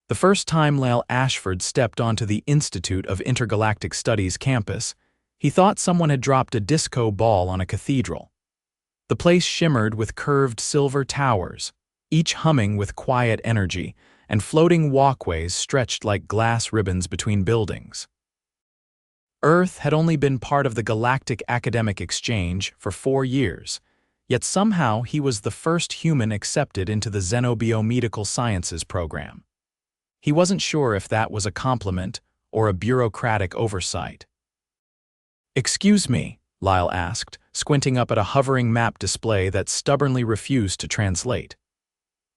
The first time Lyle Ashford stepped onto the Institute of Intergalactic Studies campus, he thought someone had dropped a disco ball on a cathedral. The place shimmered with curved silver towers, each humming with quiet energy, and floating walkways stretched like glass ribbons between buildings. Earth had only been part of the Galactic Academic Exchange for 4 years, yet somehow he was the first human accepted into the Xenobiomedical Sciences program. He wasn't sure if that was a compliment or a bureaucratic oversight. "Excuse me," Lyle asked, squinting up at a hovering map display that stubbornly refused to translate.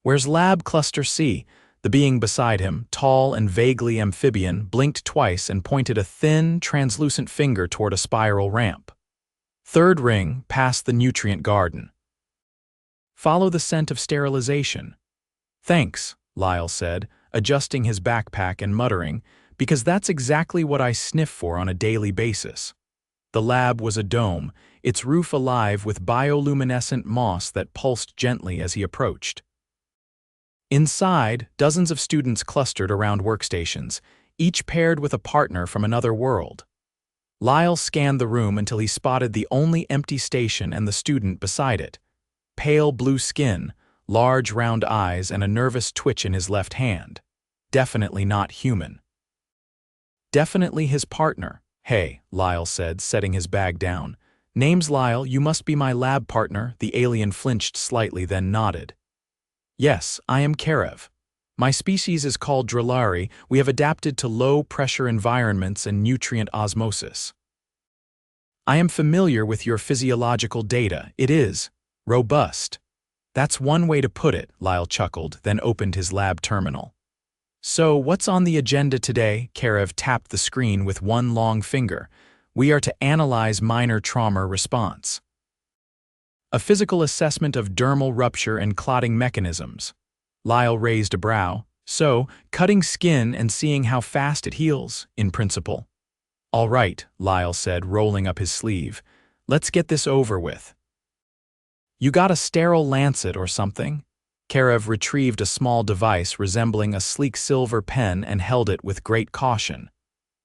"Where's Lab Cluster C?" The being beside him, tall and vaguely amphibian, blinked twice and pointed a thin, translucent finger toward a spiral ramp. "Third ring, past the nutrient garden. Follow the scent of sterilization." "Thanks," Lyle said, adjusting his backpack and muttering, "because that's exactly what I sniff for on a daily basis." The lab was a dome, its roof alive with bioluminescent moss that pulsed gently as he approached. Inside, dozens of students clustered around workstations, each paired with a partner from another world. Lyle scanned the room until he spotted the only empty station and the student beside it. Pale blue skin, large round eyes, and a nervous twitch in his left hand. Definitely not human. Definitely his partner. "Hey," Lyle said, setting his bag down. "Name's Lyle, you must be my lab partner." The alien flinched slightly, then nodded. "Yes, I am Kerev. My species is called Drelari. We have adapted to low-pressure environments and nutrient osmosis. I am familiar with your physiological data. It is robust." "That's one way to put it," Lyle chuckled, then opened his lab terminal. "So, what's on the agenda today?" Kerev tapped the screen with one long finger. "We are to analyze minor trauma response. A physical assessment of dermal rupture and clotting mechanisms." Lyle raised a brow. "So, cutting skin and seeing how fast it heals, in principle." "All right," Lyle said, rolling up his sleeve. "Let's get this over with." "You got a sterile lancet or something?" Kerev retrieved a small device resembling a sleek silver pen and held it with great caution.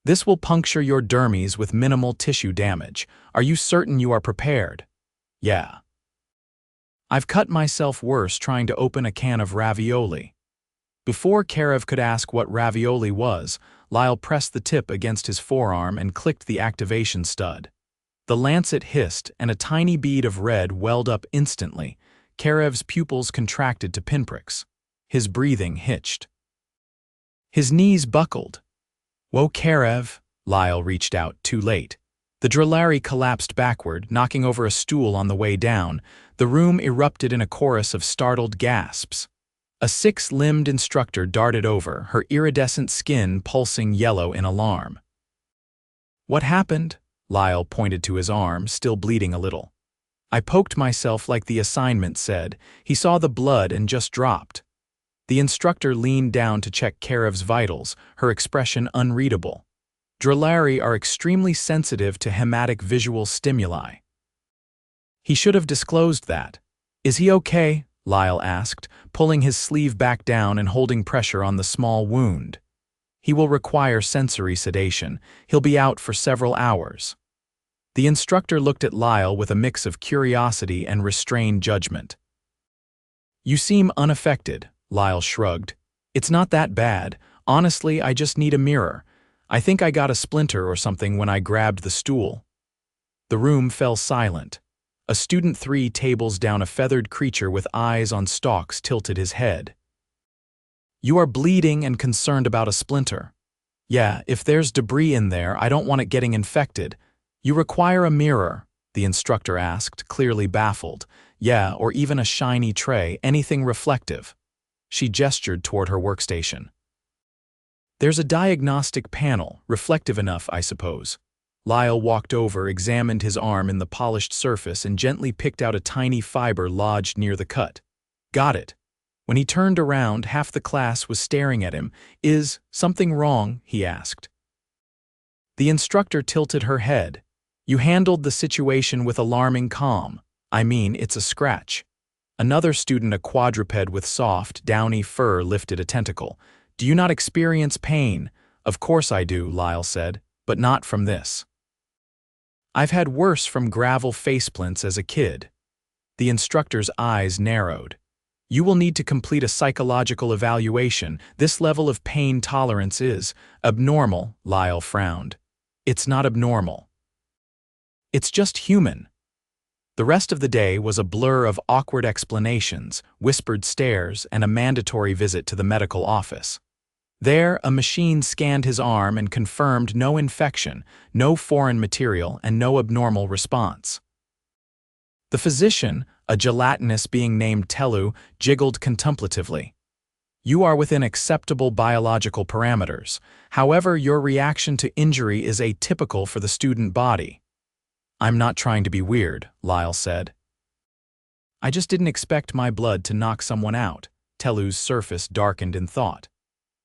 "This will puncture your dermis with minimal tissue damage. Are you certain you are prepared?" "Yeah. I've cut myself worse trying to open a can of ravioli." Before Kerev could ask what ravioli was, Lyle pressed the tip against his forearm and clicked the activation stud. The lancet hissed, and a tiny bead of red welled up instantly. Kerev's pupils contracted to pinpricks. His breathing hitched. His knees buckled. "Whoa, Kerev!" Lyle reached out, too late. The Drelari collapsed backward, knocking over a stool on the way down. The room erupted in a chorus of startled gasps. A 6-limbed instructor darted over, her iridescent skin pulsing yellow in alarm. "What happened?" Lyle pointed to his arm, still bleeding a little. "I poked myself like the assignment said." He saw the blood and just dropped. The instructor leaned down to check Kerev's vitals, her expression unreadable. Drelari are extremely sensitive to hematic visual stimuli. "He should have disclosed that." "Is he okay?" Lyle asked, pulling his sleeve back down and holding pressure on the small wound. "He will require sensory sedation. He'll be out for several hours." The instructor looked at Lyle with a mix of curiosity and restrained judgment. "You seem unaffected," Lyle shrugged. "It's not that bad. Honestly, I just need a mirror. I think I got a splinter or something when I grabbed the stool." The room fell silent. A student 3 tables down a feathered creature with eyes on stalks tilted his head. "You are bleeding and concerned about a splinter." "Yeah, if there's debris in there, I don't want it getting infected." "You require a mirror?" the instructor asked, clearly baffled. "Yeah, or even a shiny tray, anything reflective." She gestured toward her workstation. "There's a diagnostic panel, reflective enough, I suppose." Lyle walked over, examined his arm in the polished surface, and gently picked out a tiny fiber lodged near the cut. "Got it." When he turned around, half the class was staring at him. "Is something wrong?" he asked. The instructor tilted her head. "You handled the situation with alarming calm. I mean, it's a scratch." Another student, a quadruped with soft, downy fur, lifted a tentacle. Do you not experience pain? Of course I do, Lyle said, but not from this. I've had worse from gravel faceplints as a kid. The instructor's eyes narrowed. You will need to complete a psychological evaluation. This level of pain tolerance is abnormal, Lyle frowned. It's not abnormal. It's just human. The rest of the day was a blur of awkward explanations, whispered stares, and a mandatory visit to the medical office. There, a machine scanned his arm and confirmed no infection, no foreign material, and no abnormal response. The physician, a gelatinous being named Telu, jiggled contemplatively. You are within acceptable biological parameters. However, your reaction to injury is atypical for the student body. I'm not trying to be weird, Lyle said. I just didn't expect my blood to knock someone out. Telu's surface darkened in thought.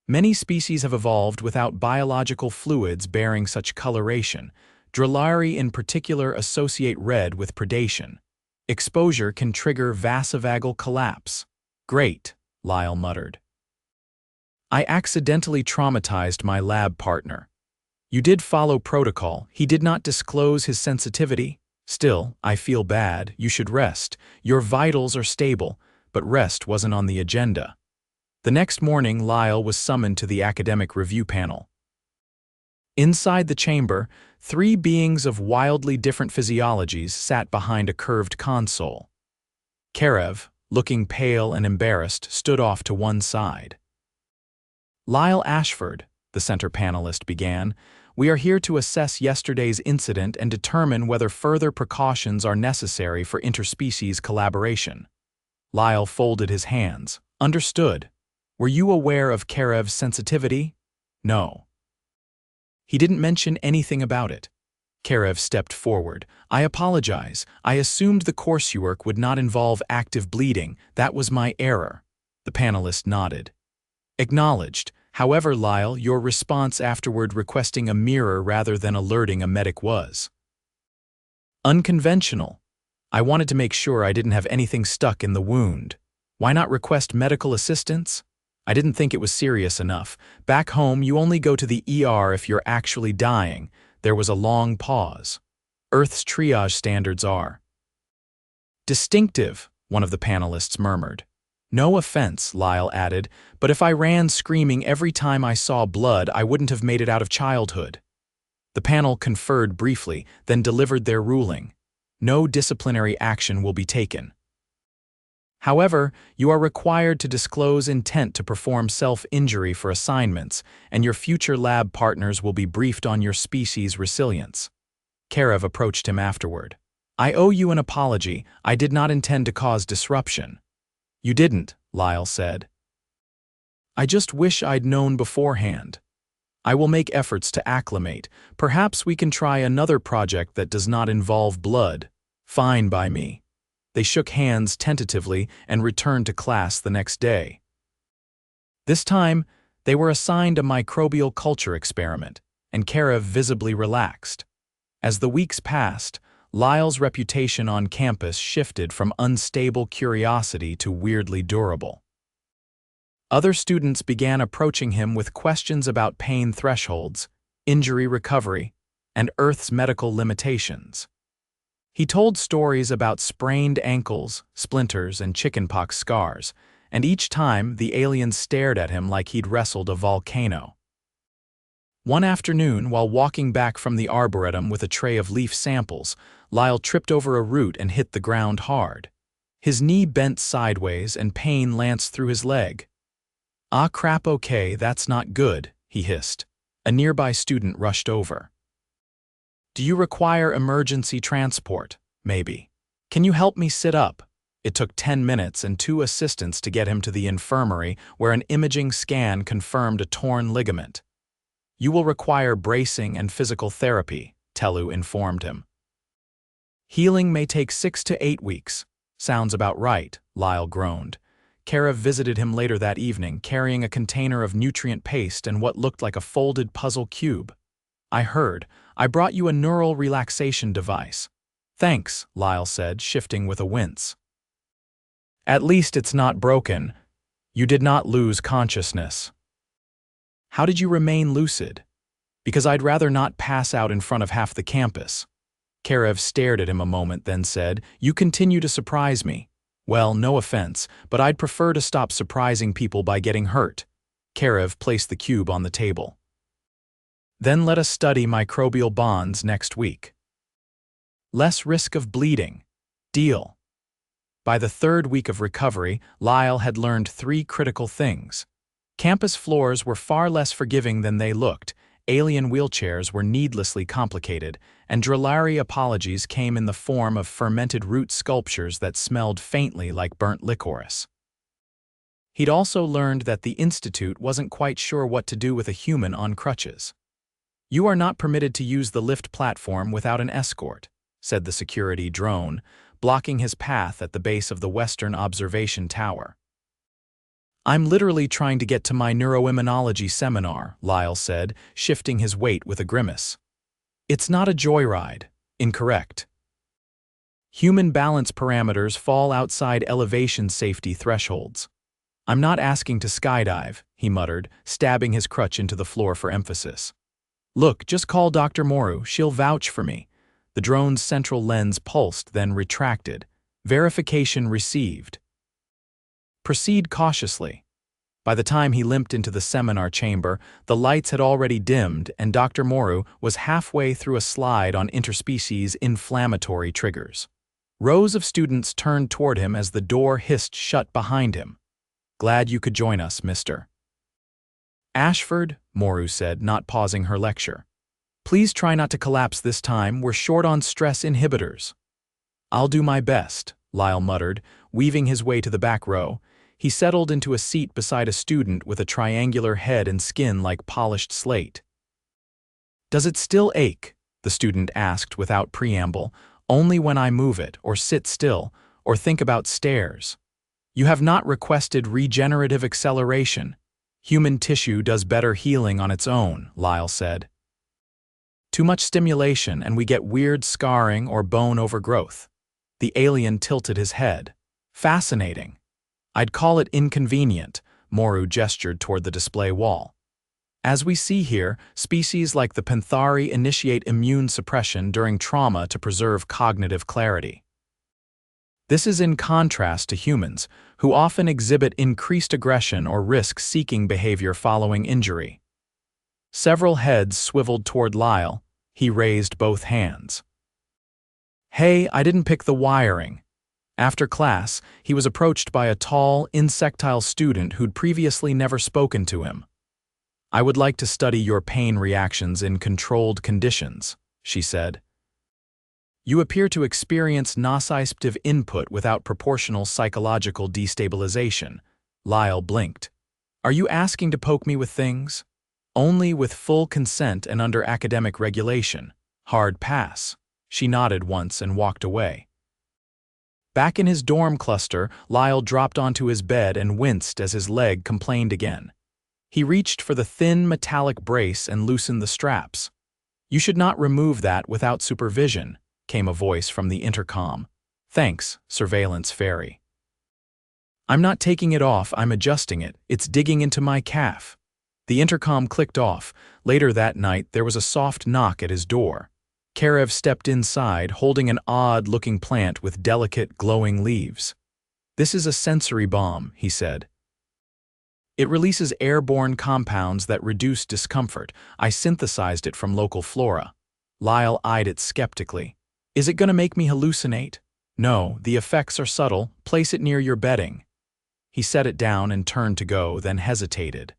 Many species have evolved without biological fluids bearing such coloration. Drelari in particular associate red with predation. Exposure can trigger vasovagal collapse. Great, Lyle muttered. I accidentally traumatized my lab partner. You did follow protocol. He did not disclose his sensitivity. Still, I feel bad. You should rest. Your vitals are stable, but rest wasn't on the agenda. The next morning, Lyle was summoned to the academic review panel. Inside the chamber, 3 beings of wildly different physiologies sat behind a curved console. Kerev, looking pale and embarrassed, stood off to one side. Lyle Ashford, the center panelist began, we are here to assess yesterday's incident and determine whether further precautions are necessary for interspecies collaboration. Lyle folded his hands. Understood. Were you aware of Kerev's sensitivity? No. He didn't mention anything about it. Kerev stepped forward. I apologize. I assumed the coursework would not involve active bleeding. That was my error. The panelist nodded. Acknowledged. However, Lyle, your response afterward requesting a mirror rather than alerting a medic was unconventional. I wanted to make sure I didn't have anything stuck in the wound. Why not request medical assistance? I didn't think it was serious enough. Back home, you only go to the ER if you're actually dying. There was a long pause. Earth's triage standards are distinctive, one of the panelists murmured. No offense, Lyle added, but if I ran screaming every time I saw blood, I wouldn't have made it out of childhood. The panel conferred briefly, then delivered their ruling. No disciplinary action will be taken. However, you are required to disclose intent to perform self-injury for assignments, and your future lab partners will be briefed on your species' resilience. Kerev approached him afterward. I owe you an apology. I did not intend to cause disruption. You didn't, Lyle said. I just wish I'd known beforehand. I will make efforts to acclimate. Perhaps we can try another project that does not involve blood. Fine by me. They shook hands tentatively and returned to class the next day. This time, they were assigned a microbial culture experiment, and Kerev visibly relaxed. As the weeks passed, Lyle's reputation on campus shifted from unstable curiosity to weirdly durable. Other students began approaching him with questions about pain thresholds, injury recovery, and Earth's medical limitations. He told stories about sprained ankles, splinters, and chickenpox scars, and each time the aliens stared at him like he'd wrestled a volcano. One afternoon, while walking back from the arboretum with a tray of leaf samples, Lyle tripped over a root and hit the ground hard. His knee bent sideways and pain lanced through his leg. Ah crap, okay, that's not good, he hissed. A nearby student rushed over. Do you require emergency transport? Maybe. Can you help me sit up? It took 10 minutes and 2 assistants to get him to the infirmary where an imaging scan confirmed a torn ligament. You will require bracing and physical therapy, Telu informed him. Healing may take 6 to 8 weeks. Sounds about right, Lyle groaned. Kerev visited him later that evening, carrying a container of nutrient paste and what looked like a folded puzzle cube. I heard. I brought you a neural relaxation device. Thanks, Lyle said, shifting with a wince. At least it's not broken. You did not lose consciousness. How did you remain lucid? Because I'd rather not pass out in front of half the campus. Kerev stared at him a moment, then said, You continue to surprise me. Well, no offense, but I'd prefer to stop surprising people by getting hurt. Kerev placed the cube on the table. Then let us study microbial bonds next week. Less risk of bleeding. Deal. By the third week of recovery, Lyle had learned 3 critical things. Campus floors were far less forgiving than they looked, alien wheelchairs were needlessly complicated, and Drelari apologies came in the form of fermented root sculptures that smelled faintly like burnt licorice. He'd also learned that the Institute wasn't quite sure what to do with a human on crutches. You are not permitted to use the lift platform without an escort, said the security drone, blocking his path at the base of the Western Observation Tower. I'm literally trying to get to my neuroimmunology seminar, Lyle said, shifting his weight with a grimace. It's not a joyride. Incorrect. Human balance parameters fall outside elevation safety thresholds. I'm not asking to skydive, he muttered, stabbing his crutch into the floor for emphasis. Look, just call Dr. Moru, she'll vouch for me. The drone's central lens pulsed, then retracted. Verification received. Proceed cautiously. By the time he limped into the seminar chamber, the lights had already dimmed and Dr. Moru was halfway through a slide on interspecies inflammatory triggers. Rows of students turned toward him as the door hissed shut behind him. Glad you could join us, Mr. Ashford, Moru said, not pausing her lecture. Please try not to collapse this time, we're short on stress inhibitors. I'll do my best, Lyle muttered, weaving his way to the back row. He settled into a seat beside a student with a triangular head and skin like polished slate. Does it still ache? The student asked without preamble. Only when I move it, or sit still, or think about stairs. You have not requested regenerative acceleration. Human tissue does better healing on its own, Lyle said. Too much stimulation and we get weird scarring or bone overgrowth. The alien tilted his head. Fascinating. I'd call it inconvenient, Moru gestured toward the display wall. As we see here, species like the Panthari initiate immune suppression during trauma to preserve cognitive clarity. This is in contrast to humans, who often exhibit increased aggression or risk-seeking behavior following injury. Several heads swiveled toward Lyle. He raised both hands. Hey, I didn't pick the wiring. After class, he was approached by a tall, insectile student who'd previously never spoken to him. I would like to study your pain reactions in controlled conditions, she said. You appear to experience nociceptive input without proportional psychological destabilization. Lyle blinked. Are you asking to poke me with things? Only with full consent and under academic regulation. Hard pass. She nodded once and walked away. Back in his dorm cluster, Lyle dropped onto his bed and winced as his leg complained again. He reached for the thin metallic brace and loosened the straps. You should not remove that without supervision, came a voice from the intercom. Thanks, surveillance fairy. I'm not taking it off, I'm adjusting it. It's digging into my calf. The intercom clicked off. Later that night, there was a soft knock at his door. Kerev stepped inside, holding an odd-looking plant with delicate, glowing leaves. This is a sensory bomb, he said. It releases airborne compounds that reduce discomfort. I synthesized it from local flora. Lyle eyed it skeptically. Is it going to make me hallucinate? No, the effects are subtle. Place it near your bedding. He set it down and turned to go, then hesitated.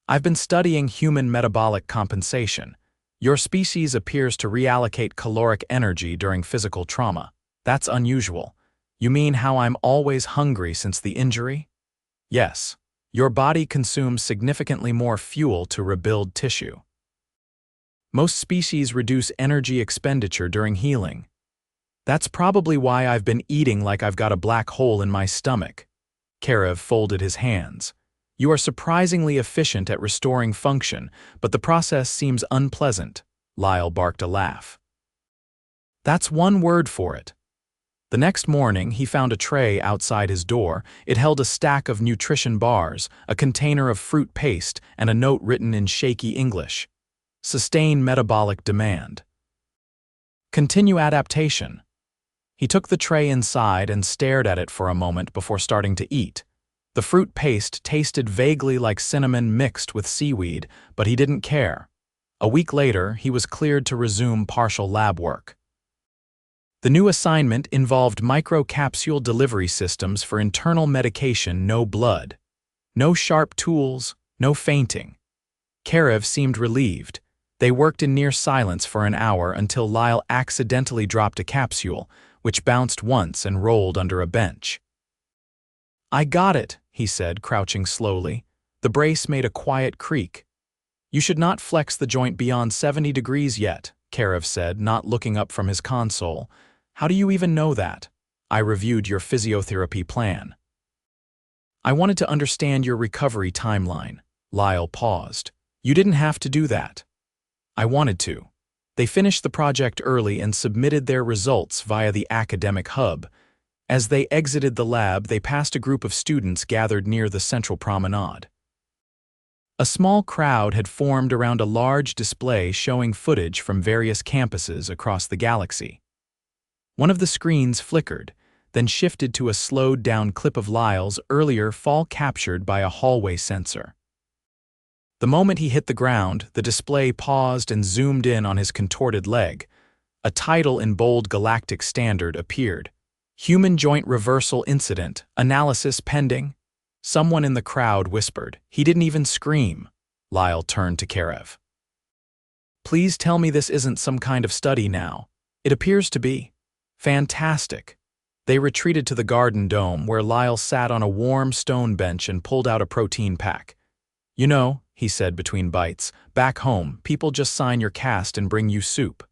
I've been studying human metabolic compensation. Your species appears to reallocate caloric energy during physical trauma. That's unusual. You mean how I'm always hungry since the injury? Yes. Your body consumes significantly more fuel to rebuild tissue. Most species reduce energy expenditure during healing. That's probably why I've been eating like I've got a black hole in my stomach. Kerev folded his hands. You are surprisingly efficient at restoring function, but the process seems unpleasant. Lyle barked a laugh. That's one word for it. The The next morning, he found a tray outside his door. It held a stack of nutrition bars, a container of fruit paste, and a note written in shaky English. Sustain metabolic demand. Continue adaptation. He took the tray inside and stared at it for a moment before starting to eat. The fruit paste tasted vaguely like cinnamon mixed with seaweed, but he didn't care. A week later, he was cleared to resume partial lab work. The new assignment involved microcapsule delivery systems for internal medication, no blood. No sharp tools, no fainting. Kerev seemed relieved. They worked in near silence for an hour until Lyle accidentally dropped a capsule, which bounced once and rolled under a bench. "I got it," he said, crouching slowly. The brace made a quiet creak. "You should not flex the joint beyond 70 degrees yet," Kerev said, not looking up from his console. "How do you even know that?" "I reviewed your physiotherapy plan." "I wanted to understand your recovery timeline." Lyle paused. "You didn't have to do that." "I wanted to." They finished the project early and submitted their results via the academic hub. As they exited the lab, they passed a group of students gathered near the central promenade. A small crowd had formed around a large display showing footage from various campuses across the galaxy. One of the screens flickered, then shifted to a slowed-down clip of Lyle's earlier fall captured by a hallway sensor. The moment he hit the ground, the display paused and zoomed in on his contorted leg. A title in bold galactic standard appeared. "Human Joint Reversal Incident, Analysis Pending." Someone in the crowd whispered. He didn't even scream. Lyle turned to Kerev. "Please tell me this isn't some kind of study now." "It appears to be." "Fantastic." They retreated to the garden dome, where Lyle sat on a warm stone bench and pulled out a protein pack. "You know," he said between bites, "back home, people just sign your cast and bring you soup.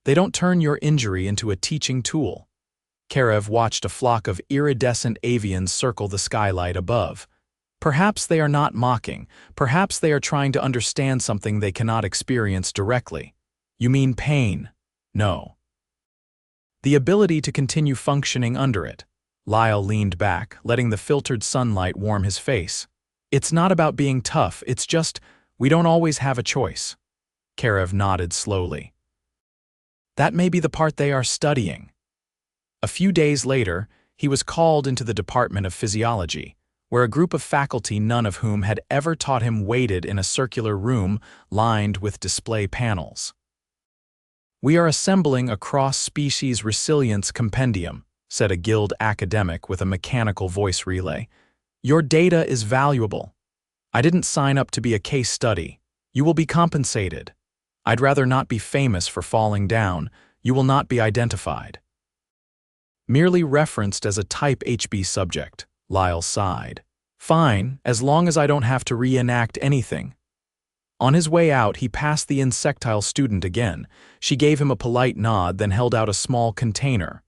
They don't turn your injury into a teaching tool." Kerev watched a flock of iridescent avians circle the skylight above. Perhaps they are not mocking. Perhaps they are trying to understand something they cannot experience directly. "You mean pain?" "No. The ability to continue functioning under it." Lyle leaned back, letting the filtered sunlight warm his face. "It's not about being tough, it's just, we don't always have a choice." Kerev nodded slowly. "That may be the part they are studying." A few days later, he was called into the Department of Physiology, where a group of faculty, none of whom had ever taught him, waited in a circular room lined with display panels. "We are assembling a cross-species resilience compendium," said a guild academic with a mechanical voice relay. "Your data is valuable. I didn't sign up to be a case study. You will be compensated. I'd rather not be famous for falling down. You will not be identified." "Merely referenced as a type HB subject," Lyle sighed. "Fine, as long as I don't have to reenact anything." On his way out, he passed the insectile student again. She gave him a polite nod, then held out a small container.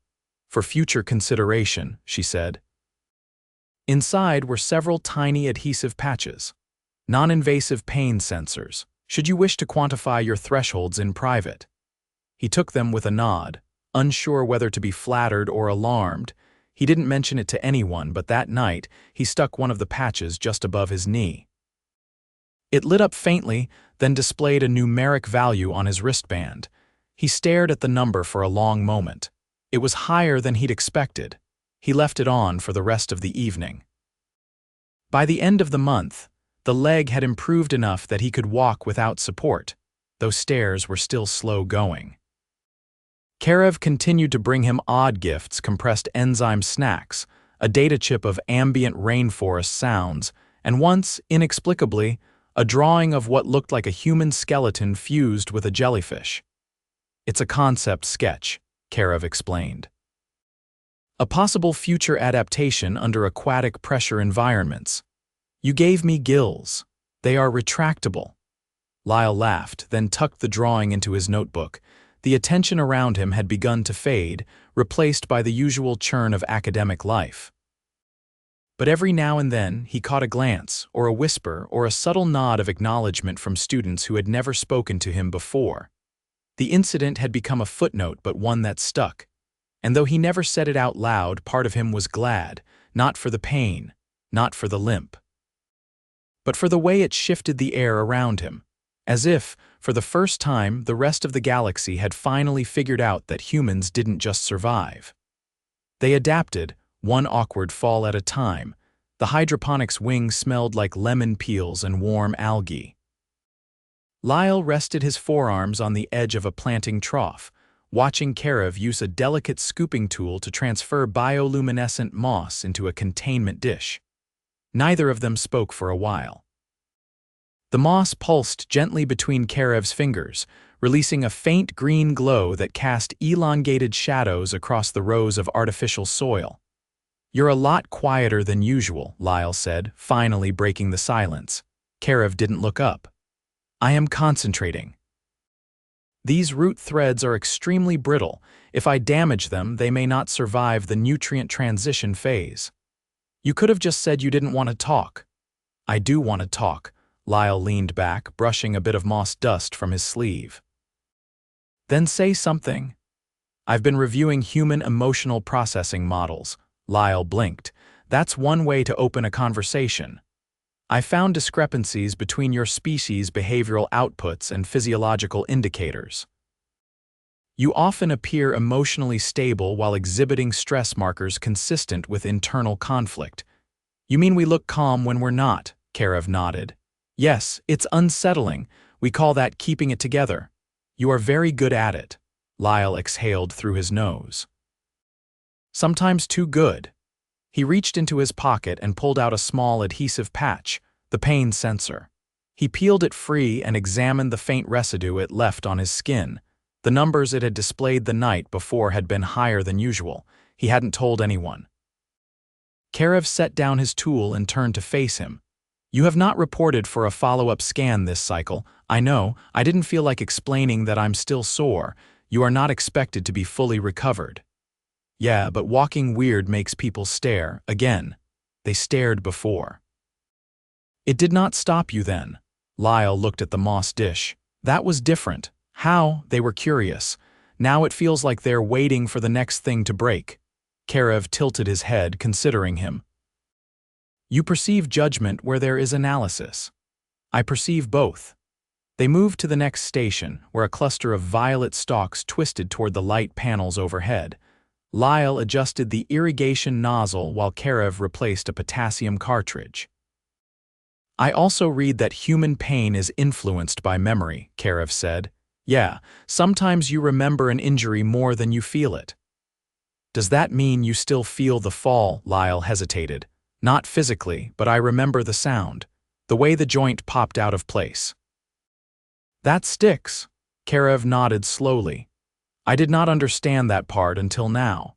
"For future consideration," she said. Inside were several tiny adhesive patches. Non-invasive pain sensors, should you wish to quantify your thresholds in private. He took them with a nod, unsure whether to be flattered or alarmed. He didn't mention it to anyone, but that night he stuck one of the patches just above his knee. It lit up faintly, then displayed a numeric value on his wristband. He stared at the number for a long moment. It was higher than he'd expected. He left it on for the rest of the evening. By the end of the month, the leg had improved enough that he could walk without support, though stairs were still slow going. Kerev continued to bring him odd gifts: compressed enzyme snacks, a data chip of ambient rainforest sounds, and once, inexplicably, a drawing of what looked like a human skeleton fused with a jellyfish. "It's a concept sketch," Kerev explained. "A possible future adaptation under aquatic pressure environments. You gave me gills. They are retractable." Lyle laughed, then tucked the drawing into his notebook. The attention around him had begun to fade, replaced by the usual churn of academic life. But every now and then, he caught a glance, or a whisper, or a subtle nod of acknowledgement from students who had never spoken to him before. The incident had become a footnote, but one that stuck. And though he never said it out loud, part of him was glad, not for the pain, not for the limp, but for the way it shifted the air around him, as if, for the first time, the rest of the galaxy had finally figured out that humans didn't just survive. They adapted, one awkward fall at a time. The hydroponics wing smelled like lemon peels and warm algae. Lyle rested his forearms on the edge of a planting trough, watching Kerev use a delicate scooping tool to transfer bioluminescent moss into a containment dish. Neither of them spoke for a while. The moss pulsed gently between Kerev's fingers, releasing a faint green glow that cast elongated shadows across the rows of artificial soil. "You're a lot quieter than usual," Lyle said, finally breaking the silence. Kerev didn't look up. "I am concentrating. These root threads are extremely brittle. If I damage them, they may not survive the nutrient transition phase." "You could have just said you didn't want to talk." "I do want to talk." Lyle leaned back, brushing a bit of moss dust from his sleeve. "Then say something." "I've been reviewing human emotional processing models." Lyle blinked. "That's one way to open a conversation. I found discrepancies between your species' behavioral outputs and physiological indicators. You often appear emotionally stable while exhibiting stress markers consistent with internal conflict." "You mean we look calm when we're not?" Kerev nodded. "Yes, it's unsettling. We call that keeping it together." "You are very good at it." Lyle exhaled through his nose. "Sometimes too good." He reached into his pocket and pulled out a small adhesive patch, the pain sensor. He peeled it free and examined the faint residue it left on his skin. The numbers it had displayed the night before had been higher than usual. He hadn't told anyone. Kerev set down his tool and turned to face him. "You have not reported for a follow-up scan this cycle. I know, I didn't feel like explaining that I'm still sore. You are not expected to be fully recovered." "Yeah, but walking weird makes people stare, again. They stared before." "It did not stop you then." Lyle looked at the moss dish. "That was different." "How?" They were curious. "Now it feels like they're waiting for the next thing to break." Kerev tilted his head, considering him. "You perceive judgment where there is analysis. I perceive both." They moved to the next station, where a cluster of violet stalks twisted toward the light panels overhead. Lyle adjusted the irrigation nozzle while Kerev replaced a potassium cartridge. "I also read that human pain is influenced by memory," Kerev said. "Yeah, sometimes you remember an injury more than you feel it." "Does that mean you still feel the fall?" Lyle hesitated. "Not physically, but I remember the sound, the way the joint popped out of place." "That sticks." Kerev nodded slowly. "I did not understand that part until now."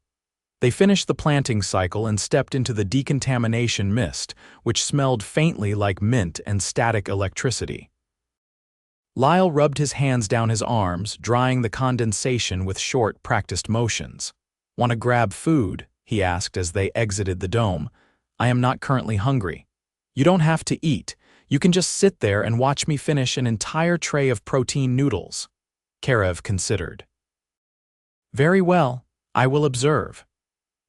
They finished the planting cycle and stepped into the decontamination mist, which smelled faintly like mint and static electricity. Lyle rubbed his hands down his arms, drying the condensation with short, practiced motions. "Want to grab food?" he asked as they exited the dome. "I am not currently hungry." "You don't have to eat. You can just sit there and watch me finish an entire tray of protein noodles." Kerev considered. "Very well, I will observe."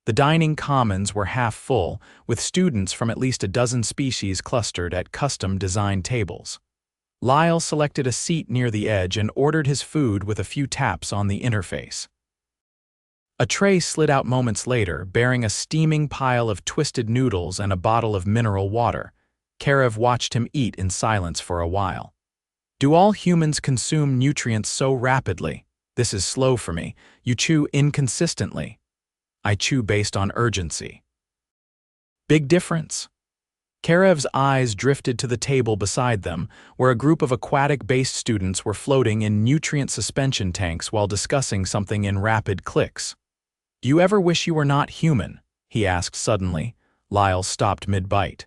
The dining commons were half full, with students from at least a dozen species clustered at custom-designed tables. Lyle selected a seat near the edge and ordered his food with a few taps on the interface. A tray slid out moments later, bearing a steaming pile of twisted noodles and a bottle of mineral water. Kerev watched him eat in silence for a while. "Do all humans consume nutrients so rapidly?" "This is slow for me. You chew inconsistently." "I chew based on urgency." "Big difference." Kerev's eyes drifted to the table beside them, where a group of aquatic-based students were floating in nutrient suspension tanks while discussing something in rapid clicks. "Do you ever wish you were not human?" he asked suddenly. Lyle stopped mid-bite.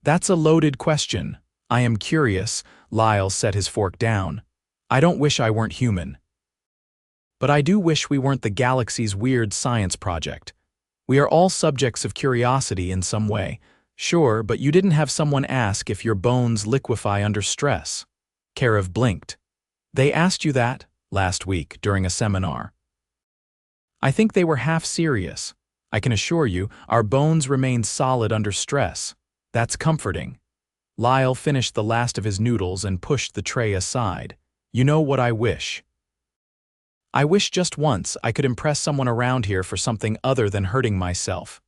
"That's a loaded question. I am curious." Lyle set his fork down. "I don't wish I weren't human. But I do wish we weren't the galaxy's weird science project. We are all subjects of curiosity in some way. Sure, but you didn't have someone ask if your bones liquefy under stress." Kerev blinked. "They asked you that?" "Last week, during a seminar." I think they were half serious. I can assure you, our bones remained solid under stress. That's comforting. Lyle finished the last of his noodles and pushed the tray aside. You know what I wish? I wish just once I could impress someone around here for something other than hurting myself.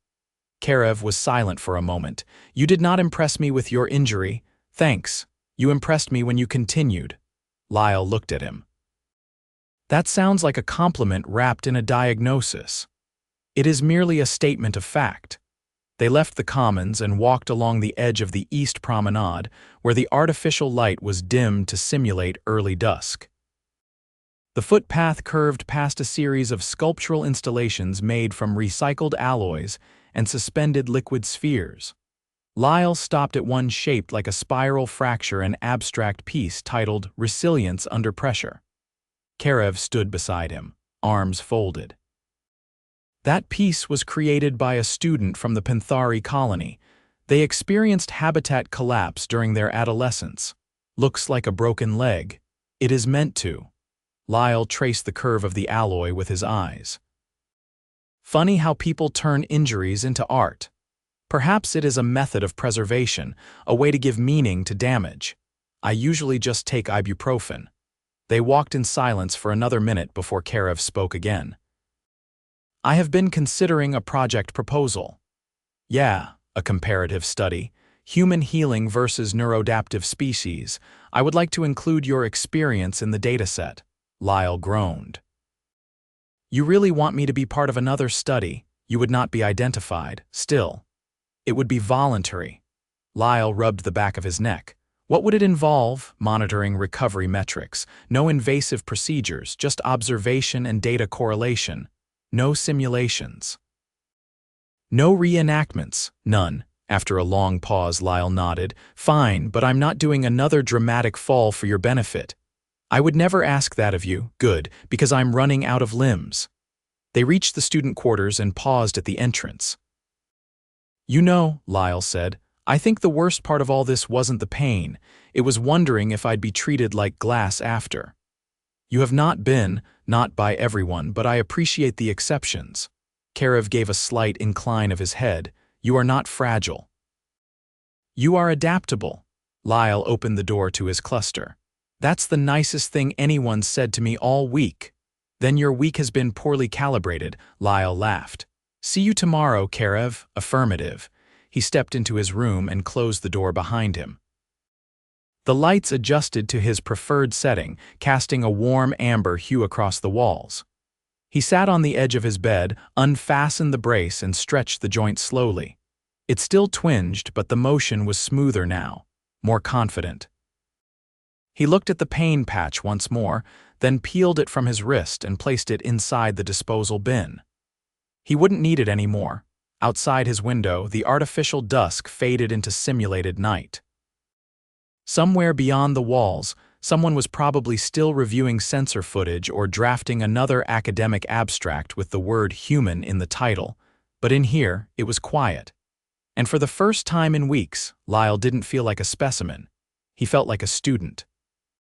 Kerev was silent for a moment. You did not impress me with your injury. Thanks. You impressed me when you continued. Lyle looked at him. That sounds like a compliment wrapped in a diagnosis. It is merely a statement of fact. They left the commons and walked along the edge of the east promenade, where the artificial light was dimmed to simulate early dusk. The footpath curved past a series of sculptural installations made from recycled alloys and suspended liquid spheres. Lyle stopped at one shaped like a spiral fracture, an abstract piece titled Resilience Under Pressure. Kerev stood beside him, arms folded. That piece was created by a student from the Panthari colony. They experienced habitat collapse during their adolescence. Looks like a broken leg. It is meant to. Lyle traced the curve of the alloy with his eyes. Funny how people turn injuries into art. Perhaps it is a method of preservation, a way to give meaning to damage. I usually just take ibuprofen. They walked in silence for another minute before Kerev spoke again. I have been considering a project proposal. Yeah, a comparative study. Human healing versus neuroadaptive species. I would like to include your experience in the dataset. Lyle groaned. You really want me to be part of another study? You would not be identified, still. It would be voluntary. Lyle rubbed the back of his neck. What would it involve? Monitoring recovery metrics. No invasive procedures, just observation and data correlation. No simulations. No reenactments. None. After a long pause, Lyle nodded. Fine, but I'm not doing another dramatic fall for your benefit. I would never ask that of you. Good, because I'm running out of limbs. They reached the student quarters and paused at the entrance. You know, Lyle said, I think the worst part of all this wasn't the pain. It was wondering if I'd be treated like glass after. You have not been, not by everyone, but I appreciate the exceptions. Kerev gave a slight incline of his head. You are not fragile. You are adaptable. Lyle opened the door to his cluster. That's the nicest thing anyone said to me all week. Then your week has been poorly calibrated, Lyle laughed. See you tomorrow, Kerev. Affirmative. He stepped into his room and closed the door behind him. The lights adjusted to his preferred setting, casting a warm amber hue across the walls. He sat on the edge of his bed, unfastened the brace and stretched the joint slowly. It still twinged, but the motion was smoother now, more confident. He looked at the pain patch once more, then peeled it from his wrist and placed it inside the disposal bin. He wouldn't need it anymore. Outside his window, the artificial dusk faded into simulated night. Somewhere beyond the walls, someone was probably still reviewing sensor footage or drafting another academic abstract with the word human in the title, but in here, it was quiet. And for the first time in weeks, Lyle didn't feel like a specimen. He felt like a student.